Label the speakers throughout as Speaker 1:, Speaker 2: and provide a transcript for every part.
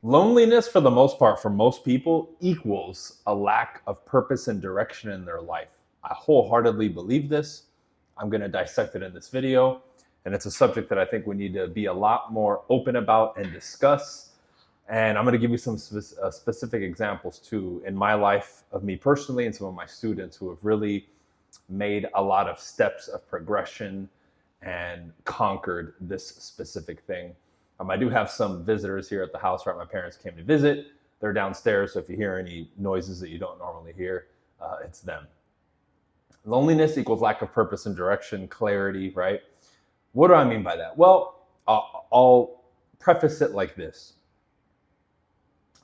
Speaker 1: Loneliness, for the most part, for most people, equals a lack of purpose and direction in their life. I wholeheartedly believe this. I'm going to dissect it in this video. And it's a subject that I think we need to be a lot more open about and discuss. And I'm going to give you some specific examples too in my life of me personally and some of my students who have really made a lot of steps of progression and conquered this specific thing. I do have some visitors here at the house, right? My parents came to visit. They're downstairs, so if you hear any noises that you don't normally hear, it's them. Loneliness equals lack of purpose and direction, clarity, right? What do I mean by that? Well, I'll preface it like this.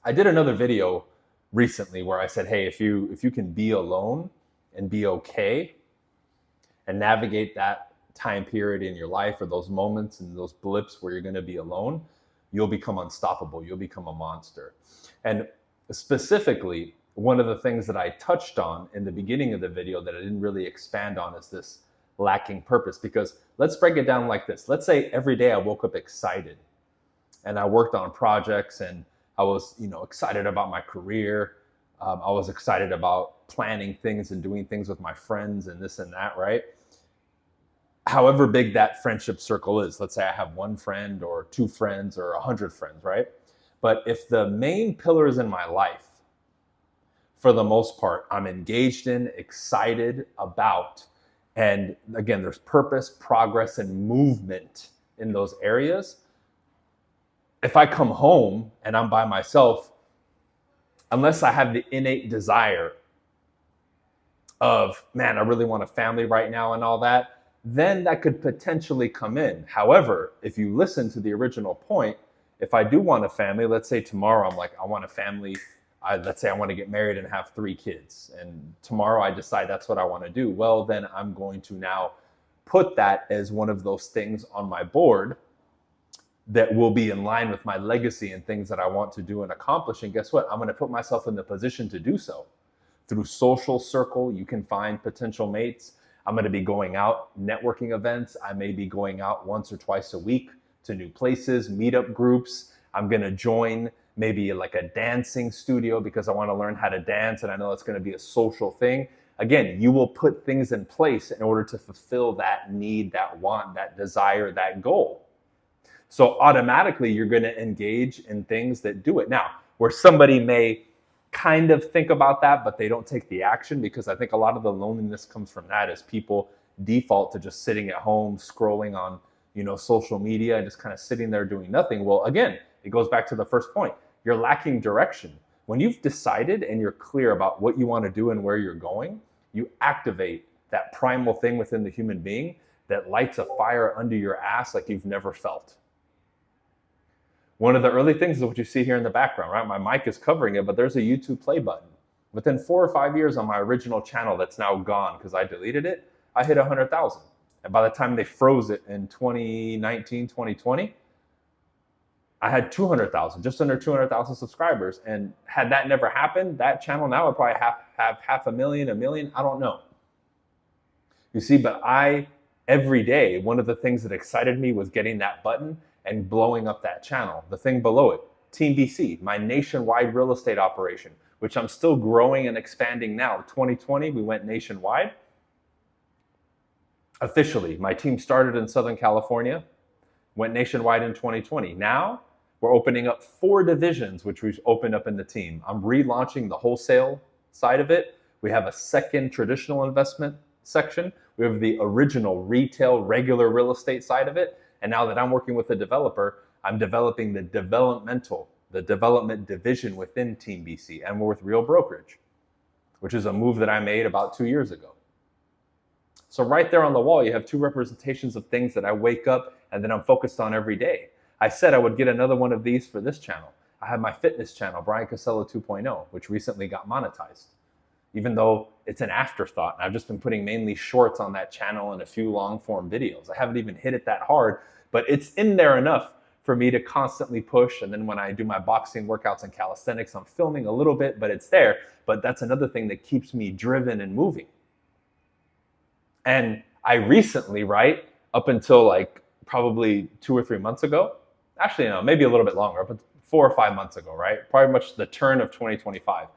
Speaker 1: I did another video recently where I said, hey, if you can be alone and be okay and navigate that time period in your life or those moments and those blips where you're going to be alone, you'll become unstoppable. You'll become a monster. And specifically, one of the things that I touched on in the beginning of the video that I didn't really expand on is this lacking purpose. Because let's break it down like this. Let's say every day I woke up excited and I worked on projects and I was, excited about my career. I was excited about planning things and doing things with my friends and this and that, right? However big that friendship circle is. Let's say I have one friend or two friends or 100 friends, right? But if the main pillars in my life, for the most part, I'm engaged in, excited about, and again, there's purpose, progress, and movement in those areas. If I come home and I'm by myself, unless I have the innate desire of, man, I really want a family right now and all that, then that could potentially come in. However, if you listen to the original point, if I do want a family, let's say tomorrow I'm like, I want a family. Let's say I want to get married and have 3 kids. And tomorrow I decide that's what I want to do. Well, then I'm going to now put that as one of those things on my board that will be in line with my legacy and things that I want to do and accomplish. And guess what? I'm going to put myself in the position to do so. Through social circle, you can find potential mates. I'm going to be going out, networking events. I may be going out once or twice a week to new places, meetup groups. I'm going to join maybe like a dancing studio because I want to learn how to dance and I know it's going to be a social thing. Again, you will put things in place in order to fulfill that need, that want, that desire, that goal. So automatically you're going to engage in things that do it. Now, where somebody may kind of think about that, but they don't take the action, because I think a lot of the loneliness comes from that, is people default to just sitting at home, scrolling on, social media and just kind of sitting there doing nothing. Well, again, it goes back to the first point. You're lacking direction. When you've decided and you're clear about what you want to do and where you're going, you activate that primal thing within the human being that lights a fire under your ass like you've never felt. One of the early things is what you see here in the background, right? My mic is covering it, but there's a YouTube play button. Within 4 or 5 years on my original channel that's now gone because I deleted it, I hit 100,000. And by the time they froze it in 2019, 2020, I had 200,000, just under 200,000 subscribers. And had that never happened, that channel now would probably have 500,000, 1 million, I don't know. You see, but every day, one of the things that excited me was getting that button and blowing up that channel. The thing below it, Team BC, my nationwide real estate operation, which I'm still growing and expanding now. 2020, we went nationwide. Officially, my team started in Southern California, went nationwide in 2020. Now, we're opening up 4 divisions, which we've opened up in the team. I'm relaunching the wholesale side of it. We have a second traditional investment section. We have the original retail, regular real estate side of it. And now that I'm working with a developer, I'm developing the development division within Team BC, and we're with Real Brokerage, which is a move that I made about 2 years ago. So right there on the wall, you have 2 representations of things that I wake up and then I'm focused on every day. I said I would get another one of these for this channel. I have my fitness channel, Bryan Casella 2.0, which recently got monetized. Even though it's an afterthought. I've just been putting mainly shorts on that channel and a few long form videos. I haven't even hit it that hard, but it's in there enough for me to constantly push. And then when I do my boxing workouts and calisthenics, I'm filming a little bit, but it's there. But that's another thing that keeps me driven and moving. And I recently, up until like probably 2 or 3 months ago, actually no, maybe a little bit longer, 4 or 5 months ago, right? Probably much the turn of 2025.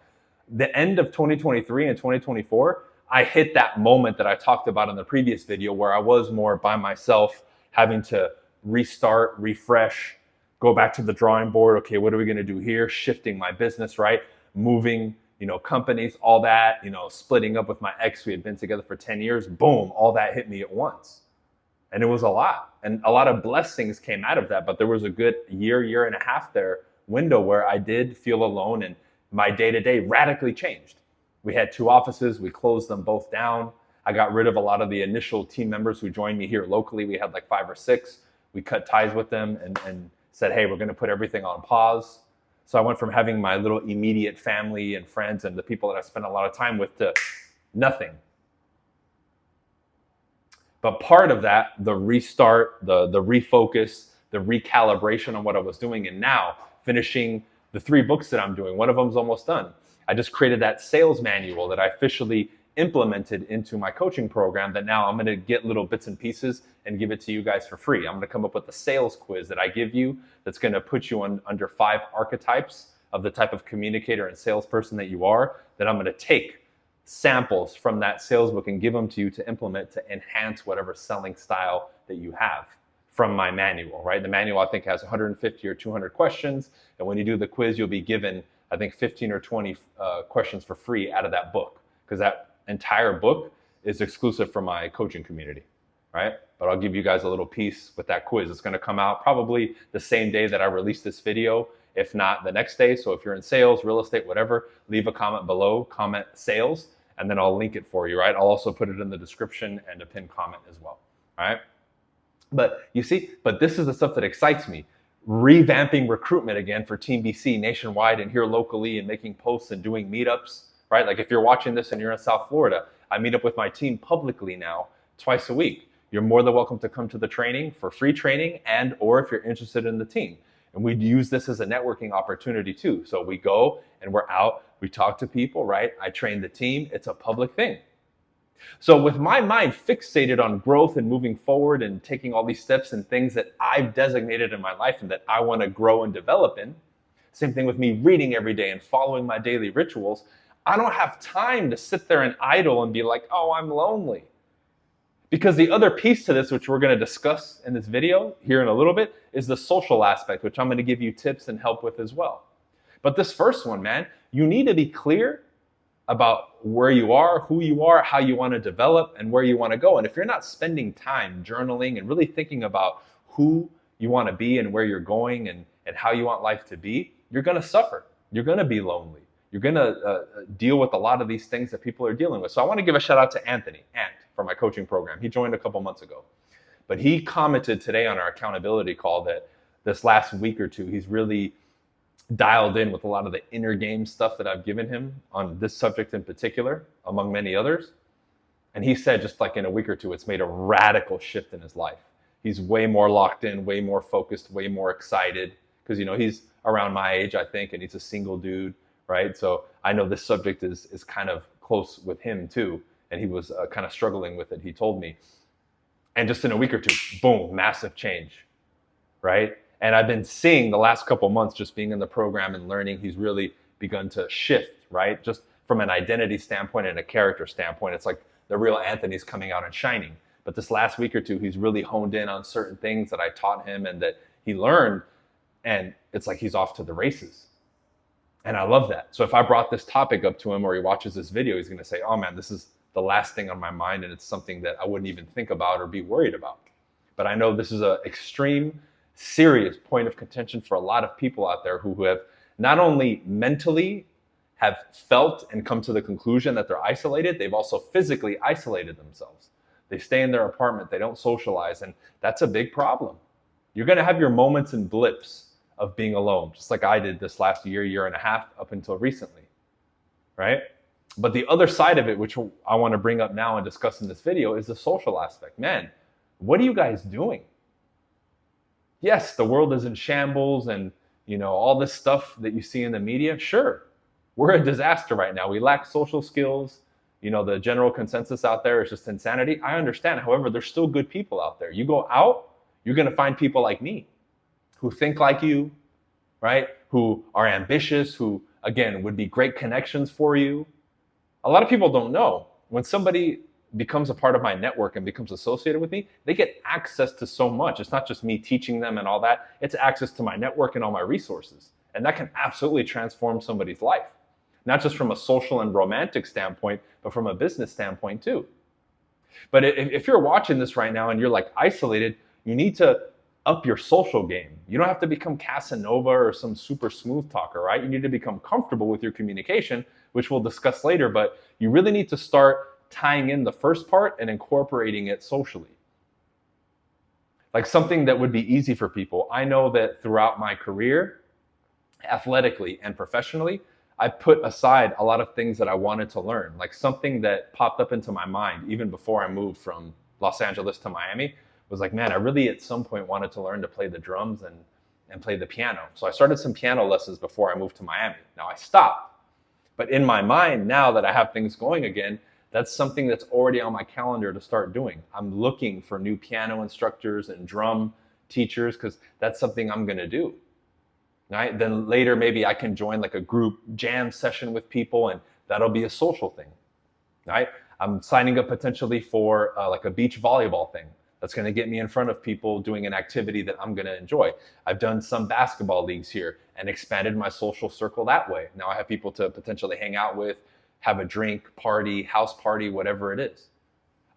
Speaker 1: The end of 2023 and 2024, I hit that moment that I talked about in the previous video where I was more by myself, having to restart, refresh, go back to the drawing board. Okay, what are we going to do here? Shifting my business, right? Moving, companies, all that, splitting up with my ex. We had been together for 10 years. Boom, all that hit me at once. And it was a lot. And a lot of blessings came out of that. But there was a good year and a half there window where I did feel alone and my day-to-day radically changed. We had 2 offices. We closed them both down. I got rid of a lot of the initial team members who joined me here locally. We had like 5 or 6. We cut ties with them and said, hey, we're going to put everything on pause. So I went from having my little immediate family and friends and the people that I spent a lot of time with to nothing. But part of that, the restart, the refocus, the recalibration on what I was doing, and now finishing the 3 books that I'm doing. One of them's almost done. I just created that sales manual that I officially implemented into my coaching program that now I'm going to get little bits and pieces and give it to you guys for free. I'm going to come up with a sales quiz that I give you that's going to put you on under 5 archetypes of the type of communicator and salesperson that you are, that I'm going to take samples from that sales book and give them to you to implement to enhance whatever selling style that you have from my manual, right? The manual I think has 150 or 200 questions. And when you do the quiz, you'll be given, I think, 15 or 20 questions for free out of that book, because that entire book is exclusive for my coaching community, right? But I'll give you guys a little piece with that quiz. It's going to come out probably the same day that I release this video, if not the next day. So if you're in sales, real estate, whatever, leave a comment below, comment sales, and then I'll link it for you, right? I'll also put it in the description and a pinned comment as well, all right? But you see, this is the stuff that excites me. Revamping recruitment again for Team BC nationwide and here locally, and making posts and doing meetups, right? Like if you're watching this and you're in South Florida, I meet up with my team publicly now twice a week. You're more than welcome to come to the training for free training, and or if you're interested in the team. And we use this as a networking opportunity too. So we go and we're out, we talk to people, right? I train the team. It's a public thing. So with my mind fixated on growth and moving forward and taking all these steps and things that I've designated in my life and that I want to grow and develop in, same thing with me reading every day and following my daily rituals, I don't have time to sit there and idle and be like, oh, I'm lonely. Because the other piece to this, which we're going to discuss in this video here in a little bit, is the social aspect, which I'm going to give you tips and help with as well. But this first one, man, you need to be clear about where you are, who you are, how you want to develop, and where you want to go. And if you're not spending time journaling and really thinking about who you want to be and where you're going and how you want life to be, you're going to suffer. You're going to be lonely. You're going to deal with a lot of these things that people are dealing with. So I want to give a shout out to Anthony, Ant, from my coaching program. He joined a couple months ago. But he commented today on our accountability call that this last week or two, he's really dialed in with a lot of the inner game stuff that I've given him on this subject in particular, among many others. And he said just like in a week or two, it's made a radical shift in his life. He's way more locked in, way more focused, way more excited. Because, he's around my age, I think, and he's a single dude, right? So I know this subject is kind of close with him too. And he was kind of struggling with it, he told me. And just in a week or two, boom, massive change, right? And I've been seeing the last couple months, just being in the program and learning, he's really begun to shift, right? Just from an identity standpoint and a character standpoint, it's like the real Anthony's coming out and shining. But this last week or two, he's really honed in on certain things that I taught him and that he learned. And it's like he's off to the races. And I love that. So if I brought this topic up to him or he watches this video, he's going to say, oh man, this is the last thing on my mind. And it's something that I wouldn't even think about or be worried about. But I know this is an extreme, serious point of contention for a lot of people out there who have not only mentally have felt and come to the conclusion that they're isolated, they've also physically isolated themselves. They stay in their apartment, they don't socialize, and that's a big problem. You're going to have your moments and blips of being alone, just like I did this last year and a half up until recently, right? But the other side of it, which I want to bring up now and discuss in this video, is the social aspect. Man, what are you guys doing? Yes, the world is in shambles and, all this stuff that you see in the media. Sure, we're a disaster right now. We lack social skills. The general consensus out there is just insanity. I understand. However, there's still good people out there. You go out, you're going to find people like me who think like you, right? who are ambitious, who, again, would be great connections for you. A lot of people don't know when somebody becomes a part of my network and becomes associated with me, they get access to so much. It's not just me teaching them and all that, it's access to my network and all my resources. And that can absolutely transform somebody's life, not just from a social and romantic standpoint, but from a business standpoint too. But if you're watching this right now and you're like isolated, you need to up your social game. You don't have to become Casanova or some super smooth talker, right? You need to become comfortable with your communication, which we'll discuss later, but you really need to start tying in the first part and incorporating it socially. Like something that would be easy for people. I know that throughout my career, athletically and professionally, I put aside a lot of things that I wanted to learn, like something that popped up into my mind even before I moved from Los Angeles to Miami was like, man, I really at some point wanted to learn to play the drums and play the piano. So I started some piano lessons before I moved to Miami. Now I stopped. But in my mind, now that I have things going again, that's something that's already on my calendar to start doing. I'm looking for new piano instructors and drum teachers because that's something I'm going to do. Right? Then later, maybe I can join like a group jam session with people, and that'll be a social thing. Right? I'm signing up potentially for like a beach volleyball thing. That's going to get me in front of people doing an activity that I'm going to enjoy. I've done some basketball leagues here and expanded my social circle that way. Now I have people to potentially hang out with, have a drink, party, house party, whatever it is.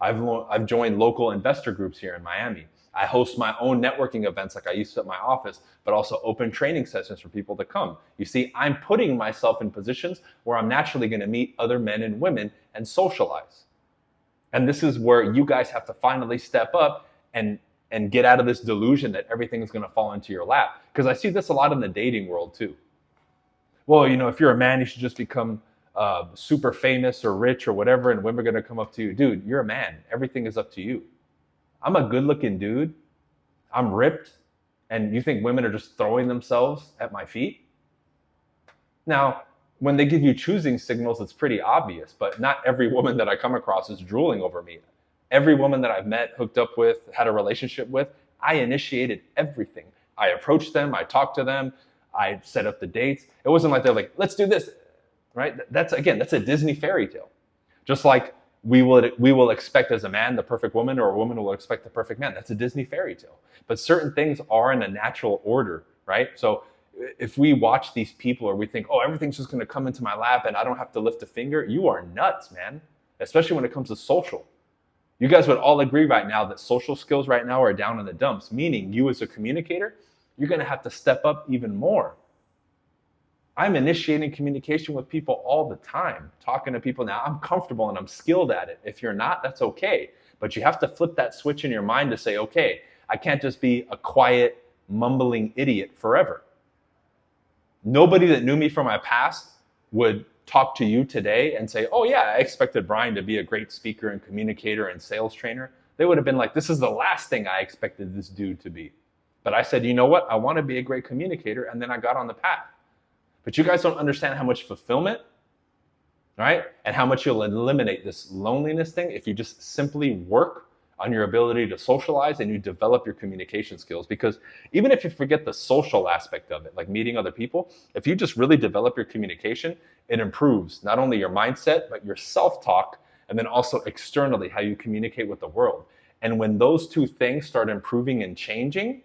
Speaker 1: I've joined local investor groups here in Miami. I host my own networking events like I used to at my office, but also open training sessions for people to come. You see, I'm putting myself in positions where I'm naturally going to meet other men and women and socialize. And this is where you guys have to finally step up and get out of this delusion that everything is going to fall into your lap. Because I see this a lot in the dating world too. Well, if you're a man, you should just become super famous or rich or whatever, and women are going to come up to you. Dude, you're a man. Everything is up to you. I'm a good looking dude. I'm ripped. And you think women are just throwing themselves at my feet? Now, when they give you choosing signals, it's pretty obvious, but not every woman that I come across is drooling over me. Every woman that I've met, hooked up with, had a relationship with, I initiated everything. I approached them, I talked to them, I set up the dates. It wasn't like they're like, let's do this, right? That's a Disney fairy tale. Just like we will expect as a man the perfect woman, or a woman will expect the perfect man. That's a Disney fairy tale. But certain things are in a natural order, right? So if we watch these people or we think, oh, everything's just going to come into my lap and I don't have to lift a finger, you are nuts, man. Especially when it comes to social. You guys would all agree right now that social skills right now are down in the dumps, meaning you as a communicator, you're going to have to step up even more. I'm initiating communication with people all the time, talking to people now. I'm comfortable and I'm skilled at it. If you're not, that's okay. But you have to flip that switch in your mind to say, okay, I can't just be a quiet, mumbling idiot forever. Nobody that knew me from my past would talk to you today and say, oh yeah, I expected Bryan to be a great speaker and communicator and sales trainer. They would have been like, this is the last thing I expected this dude to be. But I said, you know what? I want to be a great communicator. And then I got on the path. But you guys don't understand how much fulfillment, right? And how much you'll eliminate this loneliness thing if you just simply work on your ability to socialize and you develop your communication skills. Because even if you forget the social aspect of it, like meeting other people, if you just really develop your communication, it improves not only your mindset, but your self-talk, and then also externally how you communicate with the world. And when those two things start improving and changing,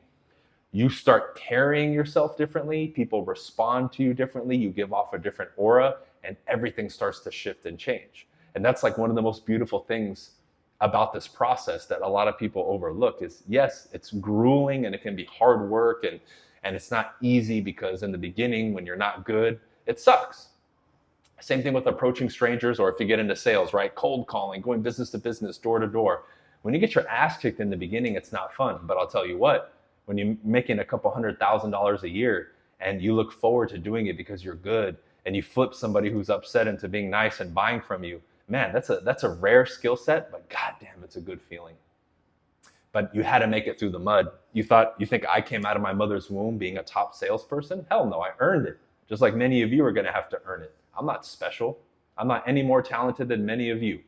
Speaker 1: you start carrying yourself differently, people respond to you differently, you give off a different aura, and everything starts to shift and change. And that's like one of the most beautiful things about this process that a lot of people overlook is, yes, it's grueling and it can be hard work and it's not easy because in the beginning when you're not good, it sucks. Same thing with approaching strangers, or if you get into sales, right? Cold calling, going business to business, door to door. When you get your ass kicked in the beginning, it's not fun. But I'll tell you what, when you're making a couple $100,000 a year and you look forward to doing it because you're good and you flip somebody who's upset into being nice and buying from you, man, that's a rare skill set, but goddamn, it's a good feeling. But you had to make it through the mud. You think I came out of my mother's womb being a top salesperson? Hell no, I earned it. Just like many of you are going to have to earn it. I'm not special. I'm not any more talented than many of you.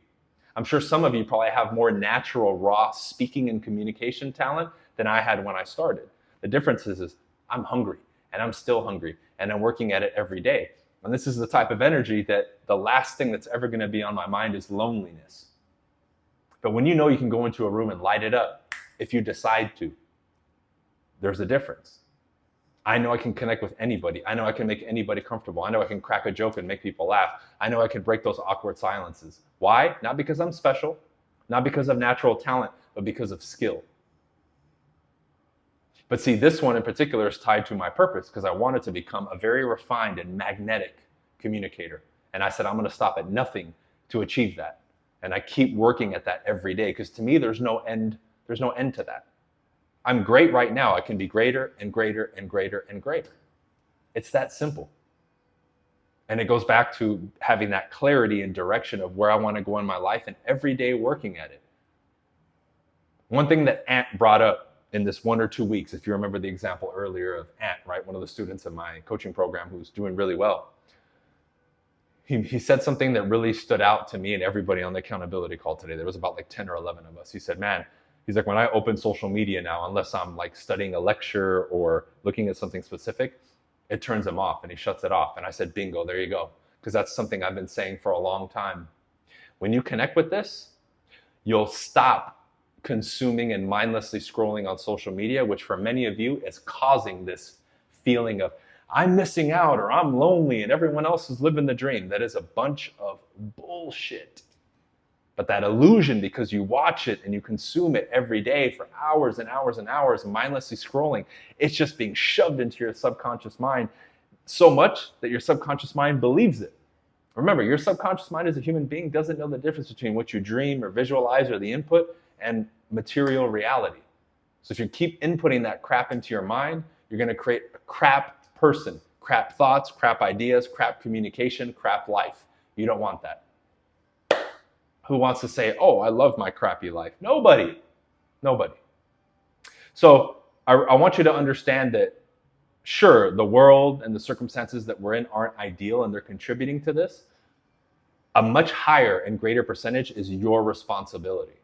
Speaker 1: I'm sure some of you probably have more natural, raw speaking and communication talent than I had when I started. The difference is I'm hungry, and I'm still hungry. and I'm working at it every day. And this is the type of energy that the last thing that's ever going to be on my mind is loneliness. But when you know you can go into a room and light it up, if you decide to, there's a difference. I know I can connect with anybody. I know I can make anybody comfortable. I know I can crack a joke and make people laugh. I know I can break those awkward silences. Why? Not because I'm special, not because of natural talent, but because of skill. But see, this one in particular is tied to my purpose because I wanted to become a very refined and magnetic communicator. And I said, I'm going to stop at nothing to achieve that. And I keep working at that every day because to me, there's no end to that. I'm great right now. I can be greater and greater and greater and greater. It's that simple. And it goes back to having that clarity and direction of where I want to go in my life and every day working at it. One thing that Ant brought up in this 1 or 2 weeks, if you remember the example earlier of Ant, right? One of the students in my coaching program who's doing really well. He said something that really stood out to me and everybody on the accountability call today. There was about like 10 or 11 of us. He said, man, he's like, when I open social media now, unless I'm like studying a lecture or looking at something specific, it turns him off and he shuts it off. And I said, bingo, there you go. Because that's something I've been saying for a long time. When you connect with this, you'll stop consuming and mindlessly scrolling on social media, which for many of you is causing this feeling of I'm missing out or I'm lonely and everyone else is living the dream. That is a bunch of bullshit. But that illusion, because you watch it and you consume it every day for hours and hours and hours, mindlessly scrolling, it's just being shoved into your subconscious mind so much that your subconscious mind believes it. Remember, your subconscious mind as a human being doesn't know the difference between what you dream or visualize or the input and material reality. So if you keep inputting that crap into your mind, you're going to create a crap person, crap thoughts, crap ideas, crap communication, crap life. You don't want that. Who wants to say, oh, I love my crappy life? Nobody. So I want you to understand that, sure, the world and the circumstances that we're in aren't ideal and they're contributing to this. A much higher and greater percentage is your responsibility.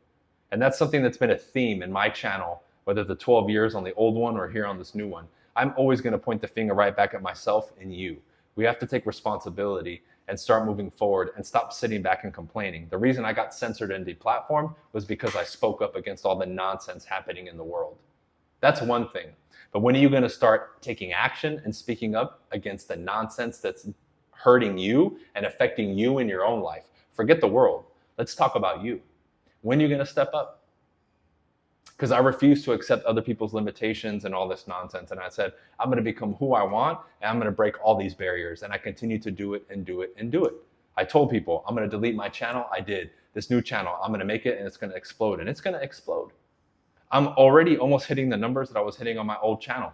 Speaker 1: And that's something that's been a theme in my channel, whether the 12 years on the old one or here on this new one. I'm always going to point the finger right back at myself and you. We have to take responsibility and start moving forward and stop sitting back and complaining. The reason I got censored and deplatformed was because I spoke up against all the nonsense happening in the world. That's one thing. But when are you going to start taking action and speaking up against the nonsense that's hurting you and affecting you in your own life? Forget the world. Let's talk about you. When are you going to step up? Because I refuse to accept other people's limitations and all this nonsense. And I said, I'm going to become who I want, and I'm going to break all these barriers. And I continue to do it and do it and do it. I told people, I'm going to delete my channel. I did. This new channel, I'm going to make it, and it's going to explode. And it's going to explode. I'm already almost hitting the numbers that I was hitting on my old channel.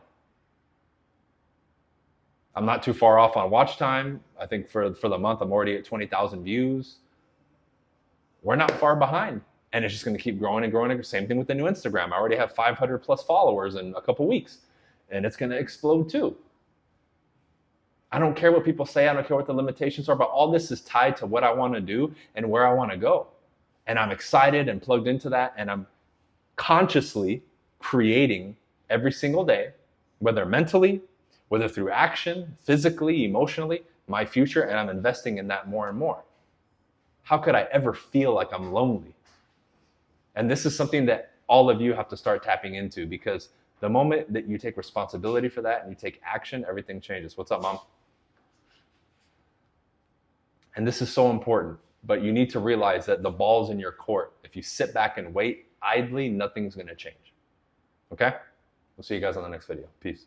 Speaker 1: I'm not too far off on watch time. I think for the month, I'm already at 20,000 views. We're not far behind. And it's just going to keep growing and growing. Same thing with the new Instagram. I already have 500 plus followers in a couple weeks. And it's going to explode too. I don't care what people say. I don't care what the limitations are. But all this is tied to what I want to do and where I want to go. And I'm excited and plugged into that. And I'm consciously creating every single day, whether mentally, whether through action, physically, emotionally, my future. And I'm investing in that more and more. How could I ever feel like I'm lonely? And this is something that all of you have to start tapping into, because the moment that you take responsibility for that and you take action, everything changes. What's up, Mom? And this is so important, but you need to realize that the ball's in your court. If you sit back and wait idly, nothing's going to change. Okay? We'll see you guys on the next video. Peace.